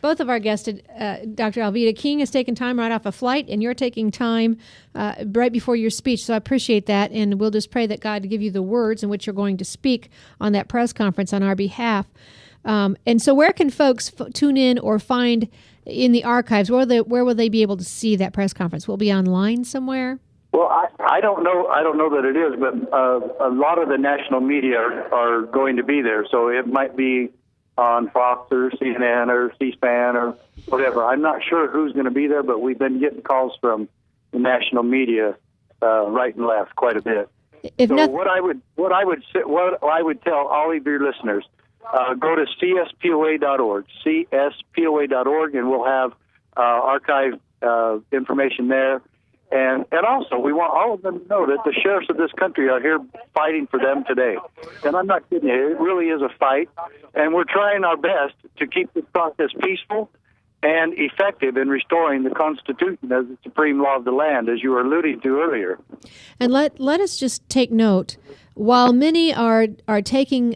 Both of our guests, Dr. Alveda King has taken time right off a flight, and you're taking time right before your speech. So I appreciate that, and we'll just pray that God give you the words in which you're going to speak on that press conference on our behalf. And so where can folks tune in or find in the archives? Where will they be able to see that press conference? Will it be online somewhere? Well, I don't know. I don't know that it is, but a lot of the national media are going to be there. So it might be on Fox or CNN or C-SPAN or whatever. I'm not sure who's going to be there, but we've been getting calls from the national media right and left quite a bit. What I would tell all of your listeners, go to cspoa.org, cspoa.org, and we'll have archive information there. And also, we want all of them to know that the sheriffs of this country are here fighting for them today. And I'm not kidding you. It really is a fight. And we're trying our best to keep this process peaceful and effective in restoring the Constitution as the supreme law of the land, as you were alluding to earlier. And let us just take note. While many are taking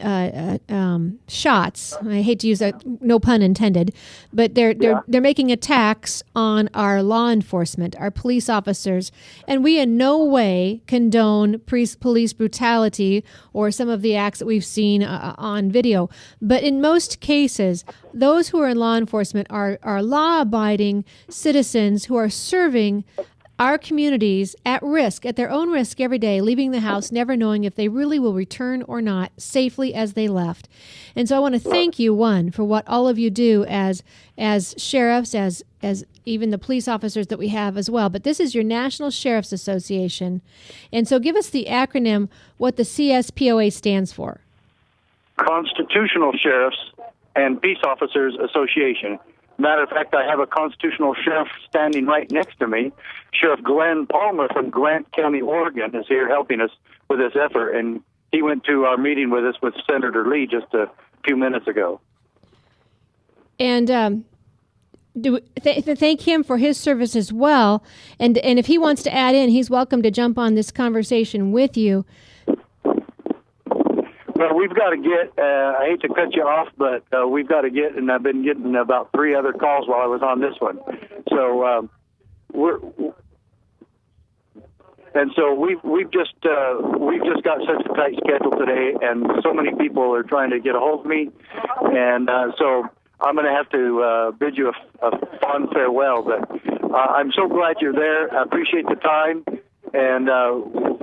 shots, I hate to use that, no pun intended, but they're making attacks on our law enforcement, our police officers, and we in no way condone police brutality or some of the acts that we've seen on video. But in most cases, those who are in law enforcement are law-abiding citizens who are serving our communities at risk, at their own risk every day, leaving the house, never knowing if they really will return or not safely as they left. And so I want to thank you, one, for what all of you do as sheriffs, as even the police officers that we have as well. But this is your National Sheriff's Association. And so give us the acronym, what the CSPOA stands for. Constitutional Sheriffs and Peace Officers Association. Matter of fact, I have a constitutional sheriff standing right next to me. Sheriff Glenn Palmer from Grant County, Oregon, is here helping us with this effort, and he went to our meeting with us with Senator Lee just a few minutes ago. And thank him for his service as well. And if he wants to add in, he's welcome to jump on this conversation with you. Well, we've got to get, I hate to cut you off, but we've got to get, and I've been getting about 3 other calls while I was on this one. So we've just got such a tight schedule today, and so many people are trying to get a hold of me, and so I'm going to have to bid you a fond farewell. But I'm so glad you're there. I appreciate the time, and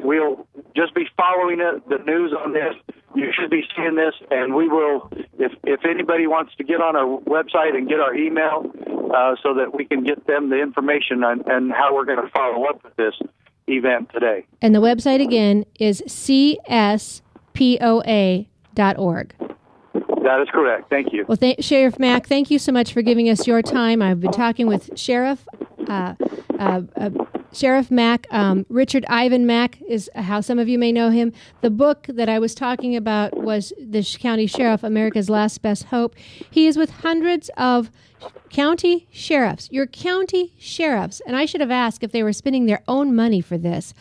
we'll just be following the news on this. You should be seeing this, and we will, if anybody wants to get on our website and get our email so that we can get them the information on how we're going to follow up with this event today. And the website again is cspoa.org. That is correct. Thank you. Well, Sheriff Mack, thank you so much for giving us your time. I've been talking with Sheriff Mack. Richard Ivan Mack is how some of you may know him. The book that I was talking about was The County Sheriff, America's Last Best Hope. He is with hundreds of county sheriffs, your county sheriffs. And I should have asked if they were spending their own money for this.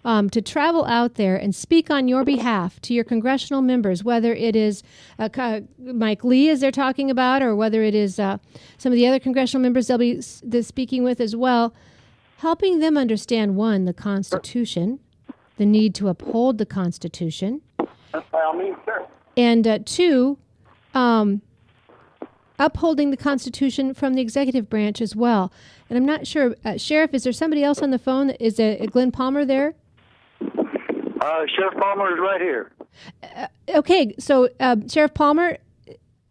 To travel out there and speak on your behalf to your congressional members, whether it is Mike Lee, as they're talking about, or whether it is some of the other congressional members they'll be speaking with as well, helping them understand, one, the Constitution, the need to uphold the Constitution, and two, upholding the Constitution from the executive branch as well. And I'm not sure, Sheriff, is there somebody else on the phone? Is Glenn Palmer there? Sheriff Palmer is right here. Okay, so Sheriff Palmer,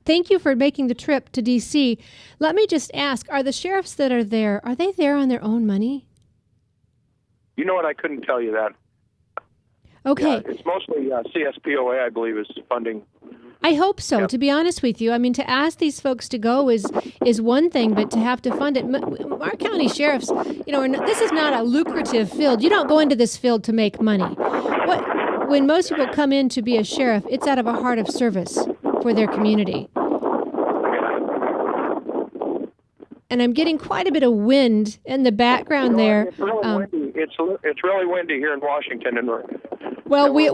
thank you for making the trip to D.C. Let me just ask, are the sheriffs that are there on their own money? You know what? I couldn't tell you that. Okay. Yeah, it's mostly CSPOA, I believe, is funding. I hope so, Yep. To be honest with you. I mean, to ask these folks to go is one thing, but to have to fund it. Our county sheriffs, this is not a lucrative field. You don't go into this field to make money. When most people come in to be a sheriff, it's out of a heart of service for their community. And I'm getting quite a bit of wind in the background there. It's really windy. It's really windy here in Washington, well, we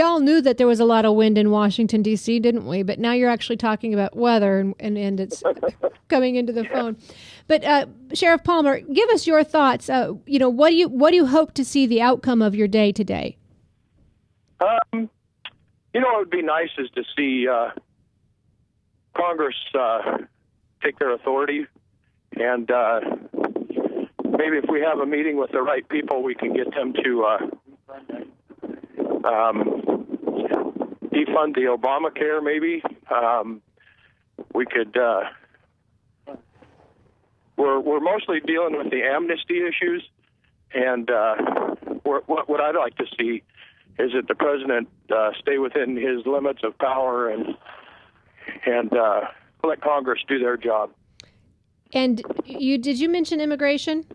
all knew that there was a lot of wind in Washington, D.C., didn't we? But now you're actually talking about weather, and it's coming into the phone. But Sheriff Palmer, give us your thoughts. What do you hope to see the outcome of your day today? what would be nice is to see Congress take their authority, and maybe if we have a meeting with the right people, we can get them to defund the Obamacare. Maybe we could. We're mostly dealing with the amnesty issues, and what I'd like to see is that the president stay within his limits of power and let Congress do their job. And did you mention immigration?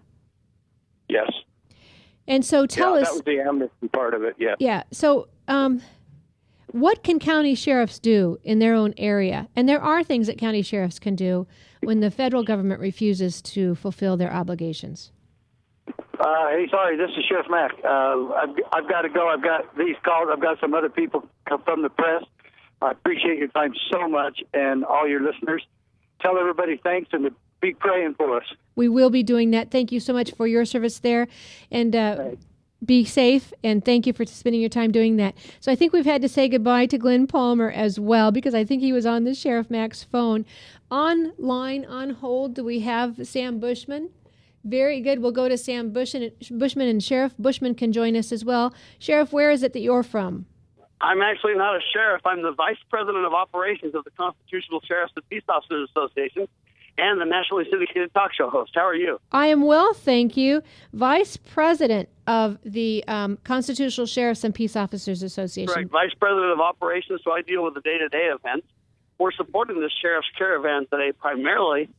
Yes. And so tell us. That was the amnesty part of it, yeah. Yeah. So what can county sheriffs do in their own area? And there are things that county sheriffs can do when the federal government refuses to fulfill their obligations. Hey, sorry, this is Sheriff Mack. I've got to go. I've got these calls. I've got some other people come from the press. I appreciate your time so much and all your listeners. Tell everybody thanks and to be praying for us. We will be doing that. Thank you so much for your service there. And be safe, and thank you for spending your time doing that. So I think we've had to say goodbye to Glenn Palmer as well, because I think he was on the Sheriff Mack's phone. Online, on hold, do we have Sam Bushman? Very good. We'll go to Sam Bushman, and Sheriff Bushman can join us as well. Sheriff, where is it that you're from? I'm actually not a sheriff. I'm the Vice President of Operations of the Constitutional Sheriffs and Peace Officers Association and the nationally syndicated talk show host. How are you? I am well, thank you. Vice President of the Constitutional Sheriffs and Peace Officers Association. Correct. Vice President of Operations, so I deal with the day-to-day events. We're supporting the Sheriff's Caravan today primarily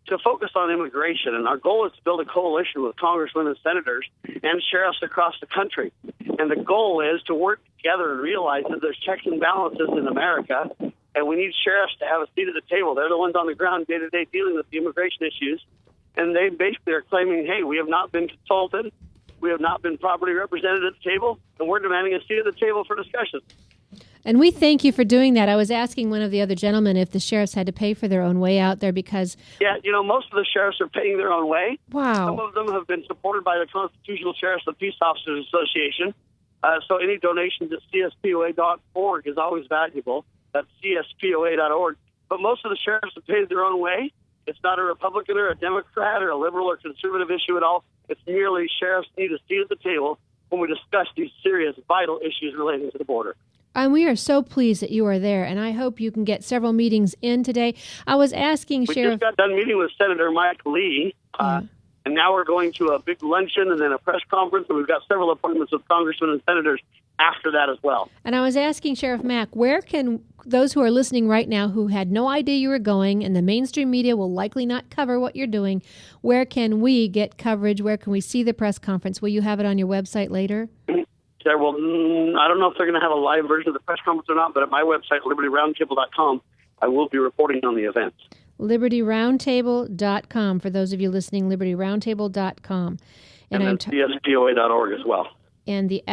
to focus on immigration, and our goal is to build a coalition with congressmen and senators and sheriffs across the country. And the goal is to work together and realize that there's checks and balances in America, and we need sheriffs to have a seat at the table. They're the ones on the ground day-to-day dealing with the immigration issues, and they basically are claiming, hey, we have not been consulted, we have not been properly represented at the table, and we're demanding a seat at the table for discussion. And we thank you for doing that. I was asking one of the other gentlemen if the sheriffs had to pay for their own way out there because... Yeah, most of the sheriffs are paying their own way. Wow. Some of them have been supported by the Constitutional Sheriffs and Peace Officers Association. So any donations at cspoa.org is always valuable. That's cspoa.org. But most of the sheriffs have paid their own way. It's not a Republican or a Democrat or a liberal or conservative issue at all. It's merely sheriffs need a seat at the table when we discuss these serious, vital issues relating to the border. And we are so pleased that you are there, and I hope you can get several meetings in today. I was asking Sheriff... We just got done meeting with Senator Mike Lee, and now we're going to a big luncheon and then a press conference, and we've got several appointments with congressmen and senators after that as well. And I was asking Sheriff Mack, where can those who are listening right now who had no idea you were going, and the mainstream media will likely not cover what you're doing, where can we get coverage? Where can we see the press conference? Will you have it on your website later? There will, I don't know if they're going to have a live version of the press conference or not, but at my website, libertyroundtable.com, I will be reporting on the events. libertyroundtable.com, for those of you listening, libertyroundtable.com. And then cspoa.org as well. And the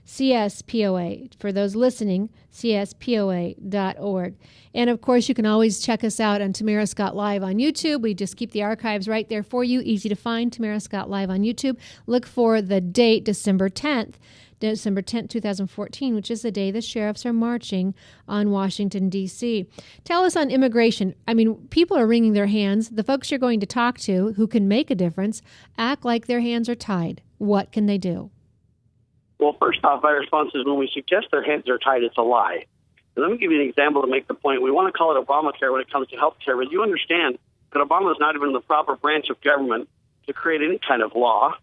CSPOA, for those listening, cspoa.org. And, of course, you can always check us out on Tamara Scott Live on YouTube. We just keep the archives right there for you. Easy to find, Tamara Scott Live on YouTube. Look for the date, December 10th, 2014, which is the day the sheriffs are marching on Washington, D.C. Tell us on immigration. I mean, people are wringing their hands. The folks you're going to talk to who can make a difference act like their hands are tied. What can they do? Well, first off, my response is when we suggest their hands are tied, it's a lie. And let me give you an example to make the point. We want to call it Obamacare when it comes to health care, but you understand that Obama is not even the proper branch of government to create any kind of law.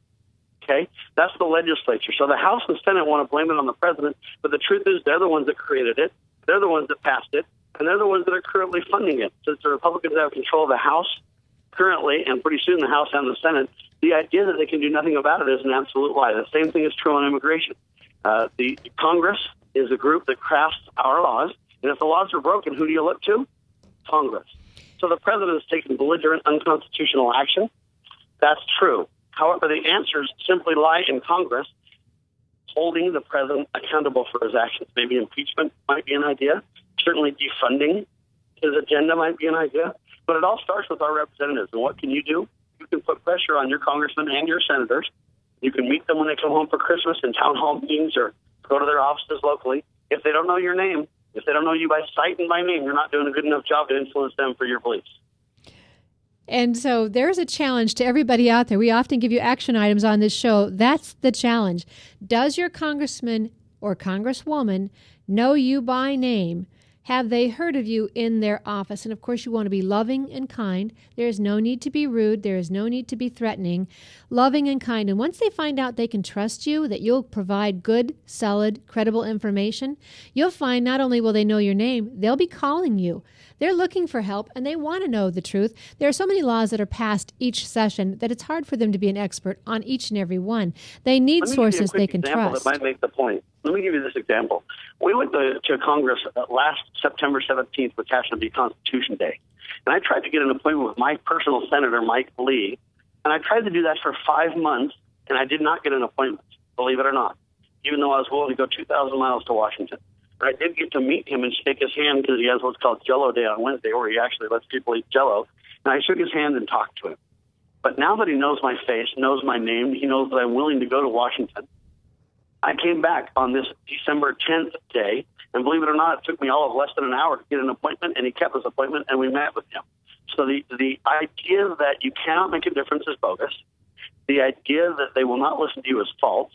Okay? That's the legislature. So the House and Senate want to blame it on the president, but the truth is they're the ones that created it, they're the ones that passed it, and they're the ones that are currently funding it. Since the Republicans have control of the House currently, and pretty soon the House and the Senate, the idea that they can do nothing about it is an absolute lie. The same thing is true on immigration. The Congress is a group that crafts our laws, and if the laws are broken, who do you look to? Congress. So the president has taken belligerent, unconstitutional action. That's true. However, the answers simply lie in Congress, holding the president accountable for his actions. Maybe impeachment might be an idea. Certainly defunding his agenda might be an idea. But it all starts with our representatives. And what can you do? You can put pressure on your congressmen and your senators. You can meet them when they come home for Christmas in town hall meetings or go to their offices locally. If they don't know your name, if they don't know you by sight and by name, you're not doing a good enough job to influence them for your beliefs. And so there's a challenge to everybody out there. We often give you action items on this show. That's the challenge. Does your congressman or congresswoman know you by name? Have they heard of you in their office? And, of course, you want to be loving and kind. There is no need to be rude. There is no need to be threatening. Loving and kind. And once they find out they can trust you, that you'll provide good, solid, credible information, you'll find not only will they know your name, they'll be calling you. They're looking for help and they want to know the truth. There are so many laws that are passed each session that it's hard for them to be an expert on each and every one. They need sources they can trust. That might make the point. Let me give you this example. We went to Congress last September 17th for National Constitution Day. And I tried to get an appointment with my personal senator, Mike Lee. And I tried to do that for 5 months, and I did not get an appointment, believe it or not, even though I was willing to go 2,000 miles to Washington. And I did get to meet him and shake his hand because he has what's called Jello Day on Wednesday, where he actually lets people eat Jello. And I shook his hand and talked to him. But now that he knows my face, knows my name, he knows that I'm willing to go to Washington. I came back on this December 10th day, and believe it or not, it took me all of less than an hour to get an appointment, and he kept his appointment, and we met with him. So the idea that you cannot make a difference is bogus. The idea that they will not listen to you is false.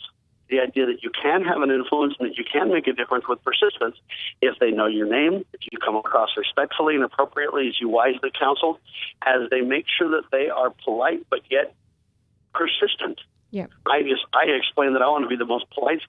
The idea that you can have an influence and that you can make a difference with persistence if they know your name, if you come across respectfully and appropriately as you wisely counseled, as they make sure that they are polite but yet persistent. Yeah. I explained that I want to be the most polite,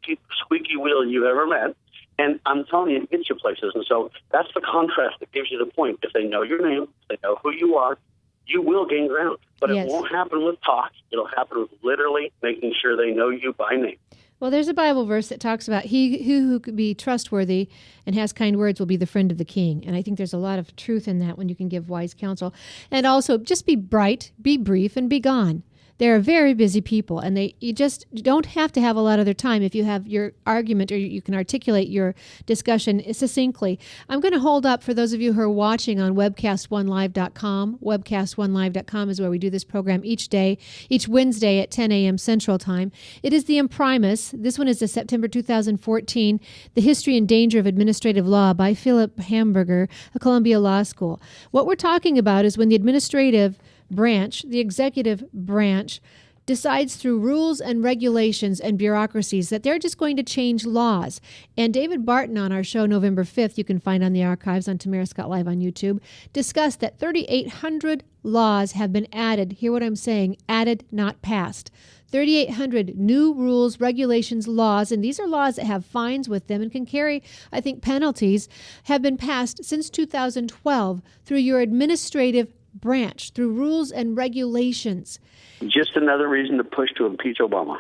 squeaky wheel you've ever met. And I'm telling you, it gets you places. And so that's the contrast that gives you the point. If they know your name, if they know who you are, you will gain ground. But It won't happen with talk. It'll happen with literally making sure they know you by name. Well, there's a Bible verse that talks about he who could be trustworthy and has kind words will be the friend of the king. And I think there's a lot of truth in that when you can give wise counsel. And also just be bright, be brief, and be gone. They're very busy people, and you just don't have to have a lot of their time if you have your argument or you can articulate your discussion succinctly. I'm going to hold up for those of you who are watching on webcast1live.com. Webcast1live.com is where we do this program each day, each Wednesday at 10 a.m. Central Time. It is the Imprimis. This one is the September 2014, The History and Danger of Administrative Law by Philip Hamburger, a Columbia Law School. What we're talking about is when the administrative branch, the executive branch, decides through rules and regulations and bureaucracies that they're just going to change laws. And David Barton on our show November 5th, you can find on the archives on Tamara Scott Live on YouTube, discussed that 3,800 laws have been added. Hear what I'm saying, added, not passed. 3,800 new rules, regulations, laws, and these are laws that have fines with them and can carry, I think, penalties, have been passed since 2012 through your administrative branch, through rules and regulations. Just another reason to push to impeach Obama.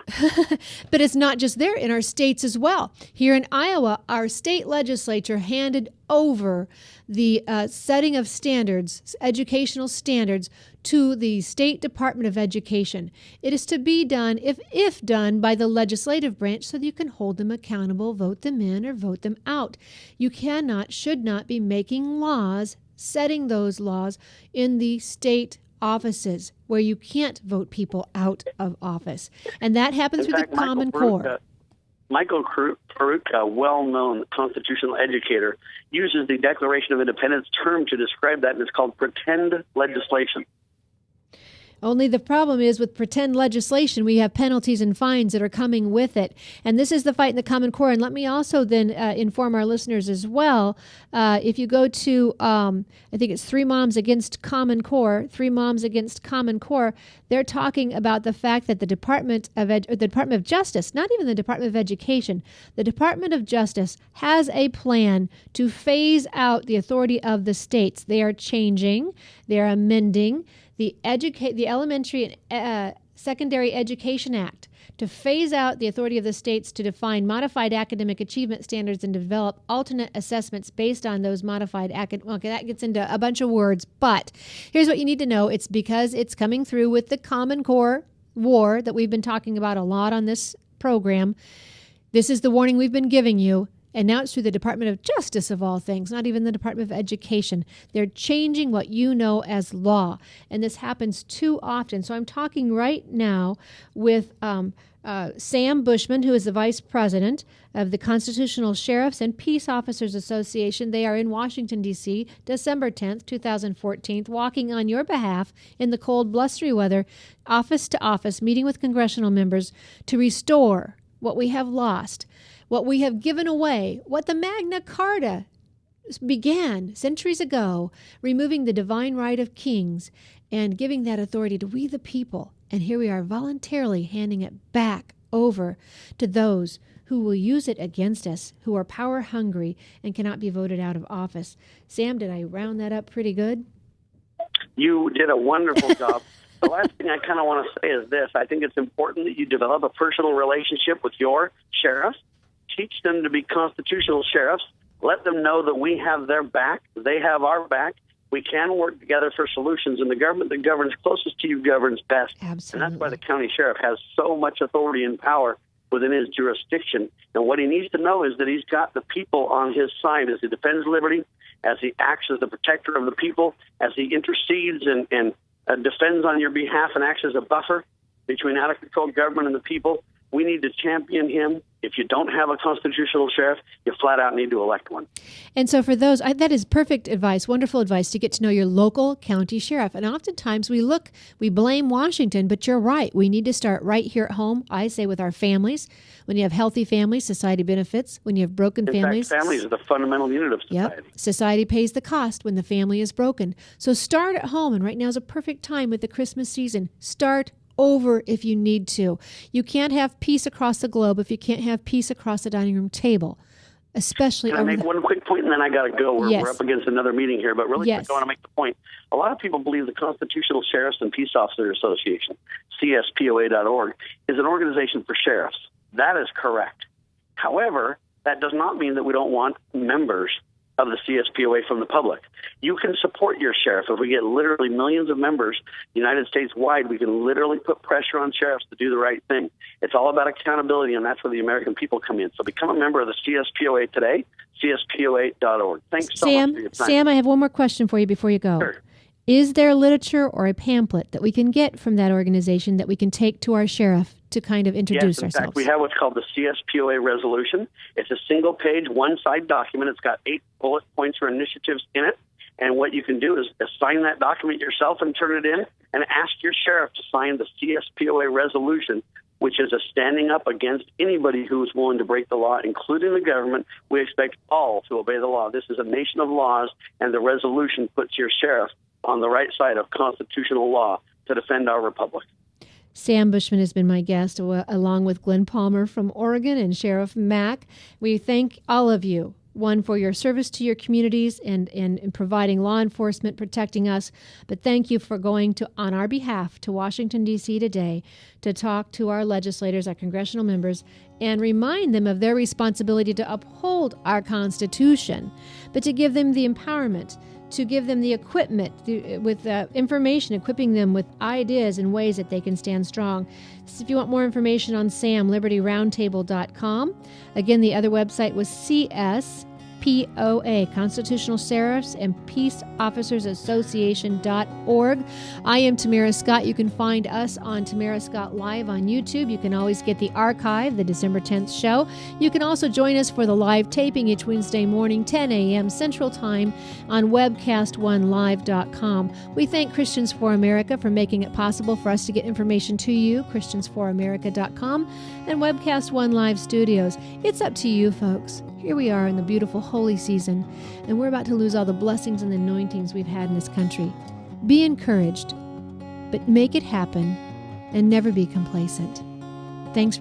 But it's not just there, in our states as well. Here in Iowa, our state legislature handed over the setting of standards, educational standards, to the State Department of Education. It is to be done, if done, by the legislative branch so that you can hold them accountable, vote them in, or vote them out. You cannot, should not be making laws, setting those laws in the state offices where you can't vote people out of office. And that happens through the Common Core. Michael Farouk, a well-known constitutional educator, uses the Declaration of Independence term to describe that, and it's called pretend legislation. Only the problem is with pretend legislation, we have penalties and fines that are coming with it. And this is the fight in the Common Core. And let me also then inform our listeners as well. If you go to, I think it's 3 Moms Against Common Core, 3 Moms Against Common Core, they're talking about the fact that the Department of Justice, not even the Department of Education, the Department of Justice has a plan to phase out the authority of the states. They are changing, they are amending the Elementary and Secondary Education Act to phase out the authority of the states to define modified academic achievement standards and develop alternate assessments based on those modified okay, that gets into a bunch of words, but here's what you need to know. It's because it's coming through with the Common Core war that we've been talking about a lot on this program. This is the warning we've been giving you. And now it's through the Department of Justice, of all things, not even the Department of Education. They're changing what you know as law. And this happens too often. So I'm talking right now with Sam Bushman, who is the Vice President of the Constitutional Sheriffs and Peace Officers Association. They are in Washington, D.C., December 10th, 2014, walking on your behalf in the cold, blustery weather, office to office, meeting with congressional members to restore what we have lost, what we have given away, what the Magna Carta began centuries ago, removing the divine right of kings and giving that authority to we the people. And here we are voluntarily handing it back over to those who will use it against us, who are power hungry and cannot be voted out of office. Sam, did I round that up pretty good? You did a wonderful job. The last thing I kind of want to say is this. I think it's important that you develop a personal relationship with your sheriffs. Teach them to be constitutional sheriffs. Let them know that we have their back. They have our back. We can work together for solutions, and the government that governs closest to you governs best. Absolutely. And that's why the county sheriff has so much authority and power within his jurisdiction. And what he needs to know is that he's got the people on his side as he defends liberty, as he acts as the protector of the people, as he intercedes and defends on your behalf and acts as a buffer between out-of-control government and the people. We need to champion him. If you don't have a constitutional sheriff, you flat out need to elect one. And so for those, that is perfect advice, wonderful advice to get to know your local county sheriff. And oftentimes we blame Washington, but you're right. We need to start right here at home, I say, with our families. When you have healthy families, society benefits. When you have broken families. In fact, families are the fundamental unit of society. Yep. Society pays the cost when the family is broken. So start at home, and right now is a perfect time with the Christmas season. Start over if you need to. You can't have peace across the globe if you can't have peace across the dining room table, especially. Can I make one quick point and then I got to go? Yes. We're up against another meeting here, but really quick, I want to make the point. A lot of people believe the Constitutional Sheriffs and Peace Officers Association, CSPOA.org, is an organization for sheriffs. That is correct. However, that does not mean that we don't want members of the CSPOA from the public. You can support your sheriff. If we get literally millions of members United States wide, we can literally put pressure on sheriffs to do the right thing. It's all about accountability, and that's where the American people come in. So become a member of the CSPOA today, CSPOA.org. Thanks so much for your time. Sam, I have one more question for you before you go. Sure. Is there literature or a pamphlet that we can get from that organization that we can take to our sheriff to kind of introduce ourselves? Yes, in fact, we have what's called the CSPOA resolution. It's a single-page, one-side document. It's got 8 bullet points or initiatives in it. And what you can do is sign that document yourself and turn it in and ask your sheriff to sign the CSPOA resolution, which is a standing up against anybody who is willing to break the law, including the government. We expect all to obey the law. This is a nation of laws, and the resolution puts your sheriff on the right side of constitutional law to defend our republic. Sam Bushman has been my guest, along with Glenn Palmer from Oregon and Sheriff Mack. We thank all of you, one, for your service to your communities and in providing law enforcement, protecting us, but thank you for going on our behalf to Washington, D.C. today to talk to our legislators, our congressional members, and remind them of their responsibility to uphold our Constitution, but to give them the empowerment, to give them the equipment with information, equipping them with ideas and ways that they can stand strong. So if you want more information on Sam, libertyroundtable.com. Again, the other website was CSPOA, Constitutional Sheriffs and Peace Officers Association.org. I am Tamara Scott. You can find us on Tamara Scott Live on YouTube. You can always get the archive, the December 10th show. You can also join us for the live taping each Wednesday morning, 10 a.m. Central Time on webcast1live.com. We thank Christians for America for making it possible for us to get information to you, christiansforamerica.com and Webcast One Live Studios. It's up to you, folks. Here we are in the beautiful holy season, and we're about to lose all the blessings and the anointings we've had in this country. Be encouraged, but make it happen and never be complacent. Thanks.